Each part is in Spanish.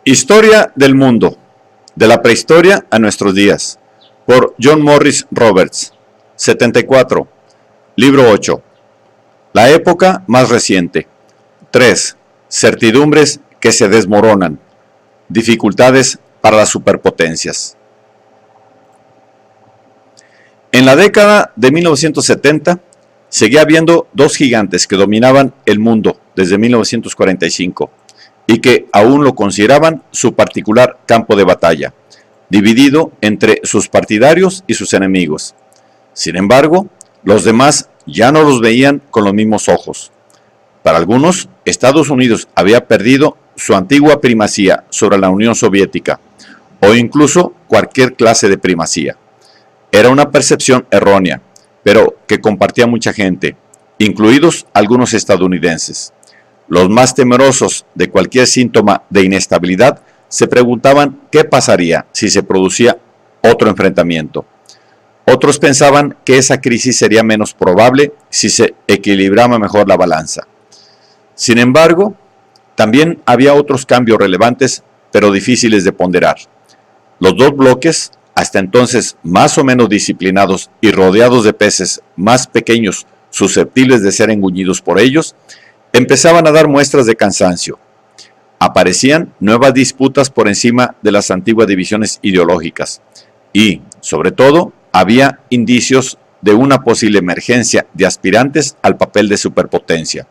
Historia del mundo, de la prehistoria a nuestros días, por John Morris Roberts, 74, libro 8, la época más reciente, 3, certidumbres que se desmoronan, dificultades para las superpotencias. En la década de 1970, seguía habiendo dos gigantes que dominaban el mundo desde 1945, y que aún lo consideraban su particular campo de batalla, dividido entre sus partidarios y sus enemigos. Sin embargo, los demás ya no los veían con los mismos ojos. Para algunos, Estados Unidos había perdido su antigua primacía sobre la Unión Soviética, o incluso cualquier clase de primacía. Era una percepción errónea, pero que compartía mucha gente, incluidos algunos estadounidenses. Los más temerosos de cualquier síntoma de inestabilidad se preguntaban qué pasaría si se producía otro enfrentamiento. Otros pensaban que esa crisis sería menos probable si se equilibraba mejor la balanza. Sin embargo, también había otros cambios relevantes, pero difíciles de ponderar. Los dos bloques, hasta entonces más o menos disciplinados y rodeados de peces más pequeños susceptibles de ser engullidos por ellos, empezaban a dar muestras de cansancio. Aparecían nuevas disputas por encima de las antiguas divisiones ideológicas y, sobre todo, había indicios de una posible emergencia de aspirantes al papel de superpotencia.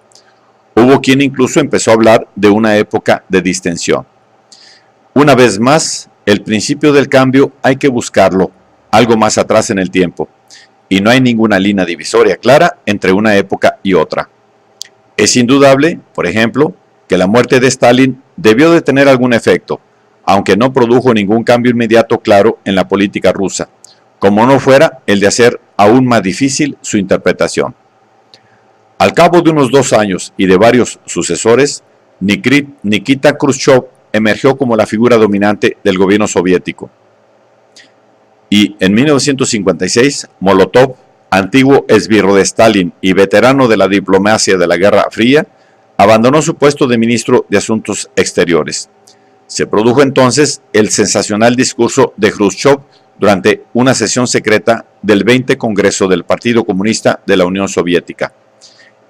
Hubo quien incluso empezó a hablar de una época de distensión. Una vez más, el principio del cambio hay que buscarlo algo más atrás en el tiempo, y no hay ninguna línea divisoria clara entre una época y otra. Es indudable, por ejemplo, que la muerte de Stalin debió de tener algún efecto, aunque no produjo ningún cambio inmediato claro en la política rusa, como no fuera el de hacer aún más difícil su interpretación. Al cabo de unos 2 años y de varios sucesores, Nikita Khrushchev emergió como la figura dominante del gobierno soviético. Y en 1956, Molotov, antiguo esbirro de Stalin y veterano de la diplomacia de la Guerra Fría, abandonó su puesto de ministro de Asuntos Exteriores. Se produjo entonces el sensacional discurso de Khrushchev durante una sesión secreta del 20 Congreso del Partido Comunista de la Unión Soviética.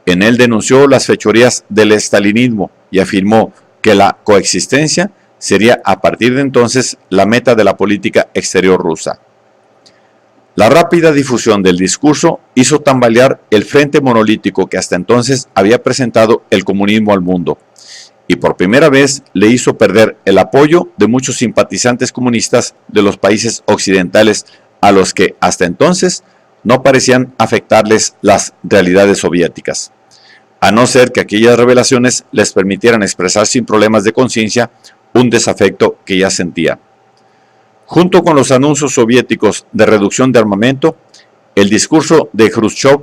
En él denunció las fechorías del estalinismo y afirmó que la coexistencia sería a partir de entonces la meta de la política exterior rusa. La rápida difusión del discurso hizo tambalear el frente monolítico que hasta entonces había presentado el comunismo al mundo, y por primera vez le hizo perder el apoyo de muchos simpatizantes comunistas de los países occidentales a los que hasta entonces no parecían afectarles las realidades soviéticas, a no ser que aquellas revelaciones les permitieran expresar sin problemas de conciencia un desafecto que ya sentían. Junto con los anuncios soviéticos de reducción de armamento, el discurso de Khrushchev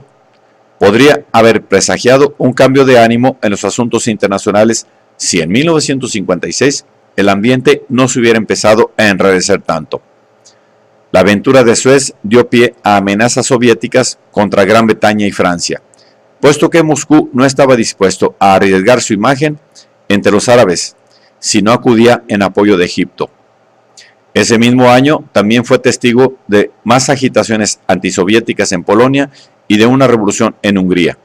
podría haber presagiado un cambio de ánimo en los asuntos internacionales si en 1956 el ambiente no se hubiera empezado a enrarecer tanto. La aventura de Suez dio pie a amenazas soviéticas contra Gran Bretaña y Francia, puesto que Moscú no estaba dispuesto a arriesgar su imagen entre los árabes si no acudía en apoyo de Egipto. Ese mismo año también fue testigo de más agitaciones antisoviéticas en Polonia y de una revolución en Hungría.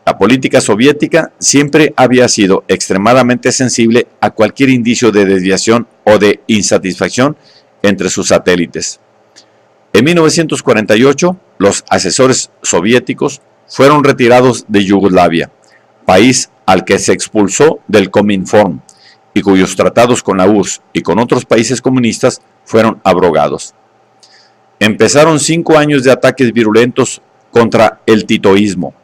La política soviética siempre había sido extremadamente sensible a cualquier indicio de desviación o de insatisfacción entre sus satélites. En 1948, los asesores soviéticos fueron retirados de Yugoslavia, país al que se expulsó del Cominform, y cuyos tratados con la URSS y con otros países comunistas fueron abrogados. Empezaron 5 años de ataques virulentos contra el titoísmo.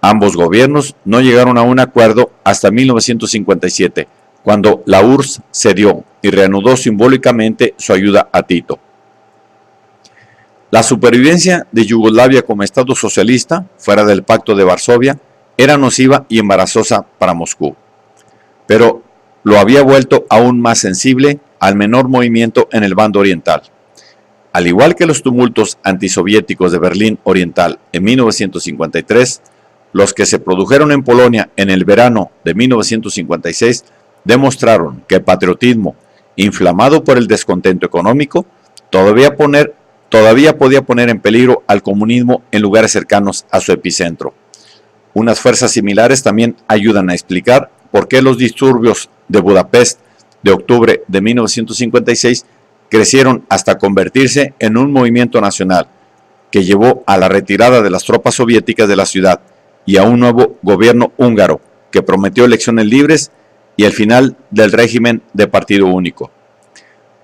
Ambos gobiernos no llegaron a un acuerdo hasta 1957, cuando la URSS cedió y reanudó simbólicamente su ayuda a Tito. La supervivencia de Yugoslavia como Estado socialista, fuera del Pacto de Varsovia, era nociva y embarazosa para Moscú, pero lo había vuelto aún más sensible al menor movimiento en el bando oriental. Al igual que los tumultos antisoviéticos de Berlín Oriental en 1953, los que se produjeron en Polonia en el verano de 1956 demostraron que el patriotismo, inflamado por el descontento económico, todavía podía poner en peligro al comunismo en lugares cercanos a su epicentro. Unas fuerzas similares también ayudan a explicar por qué los disturbios de Budapest de octubre de 1956 crecieron hasta convertirse en un movimiento nacional que llevó a la retirada de las tropas soviéticas de la ciudad y a un nuevo gobierno húngaro que prometió elecciones libres y el final del régimen de partido único.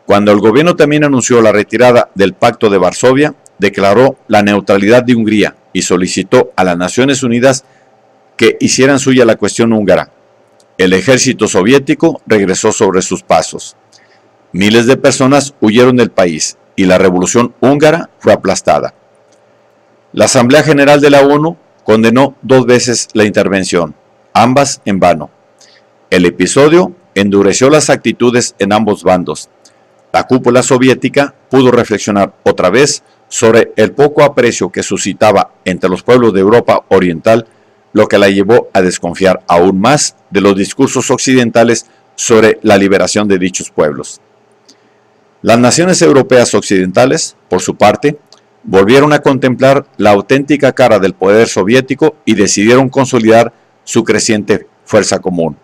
Cuando el gobierno también anunció la retirada del Pacto de Varsovia, declaró la neutralidad de Hungría y solicitó a las Naciones Unidas que hicieran suya la cuestión húngara. El ejército soviético regresó sobre sus pasos. Miles de personas huyeron del país y la revolución húngara fue aplastada. La Asamblea General de la ONU condenó 2 veces la intervención, ambas en vano. El episodio endureció las actitudes en ambos bandos. La cúpula soviética pudo reflexionar otra vez sobre el poco aprecio que suscitaba entre los pueblos de Europa Oriental, lo que la llevó a desconfiar aún más de los discursos occidentales sobre la liberación de dichos pueblos. Las naciones europeas occidentales, por su parte, volvieron a contemplar la auténtica cara del poder soviético y decidieron consolidar su creciente fuerza común.